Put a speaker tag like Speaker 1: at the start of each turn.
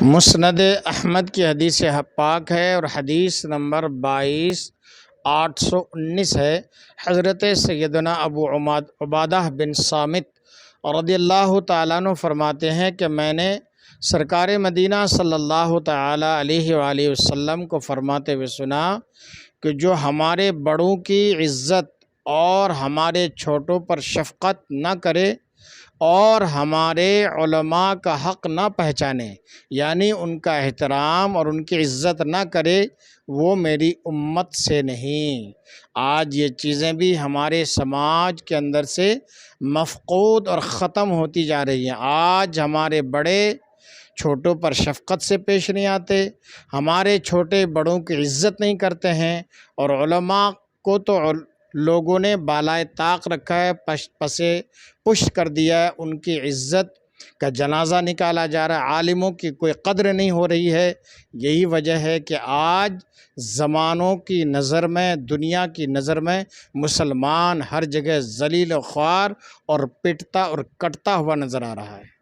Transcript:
Speaker 1: مسند احمد کی حدیث پاک ہے اور حدیث نمبر 22819 ہے۔ حضرت سیدنا ابو عبادہ بن صامت رضی اللہ تعالیٰ عنہ فرماتے ہیں کہ میں نے سرکار مدینہ صلی اللہ تعالیٰ علیہ وآلہ وسلم کو فرماتے ہوئے سنا کہ جو ہمارے بڑوں کی عزت اور ہمارے چھوٹوں پر شفقت نہ کرے اور ہمارے علماء کا حق نہ پہچانے، یعنی ان کا احترام اور ان کی عزت نہ کرے، وہ میری امت سے نہیں۔ آج یہ چیزیں بھی ہمارے سماج کے اندر سے مفقود اور ختم ہوتی جا رہی ہیں۔ آج ہمارے بڑے چھوٹوں پر شفقت سے پیش نہیں آتے، ہمارے چھوٹے بڑوں کی عزت نہیں کرتے ہیں، اور علماء کو تو لوگوں نے بالائے طاق رکھا ہے، پشت کر دیا ہے، ان کی عزت کا جنازہ نکالا جا رہا ہے، عالموں کی کوئی قدر نہیں ہو رہی ہے۔ یہی وجہ ہے کہ آج زمانوں کی نظر میں، دنیا کی نظر میں مسلمان ہر جگہ ذلیل و خوار اور پٹتا اور کٹتا ہوا نظر آ رہا ہے۔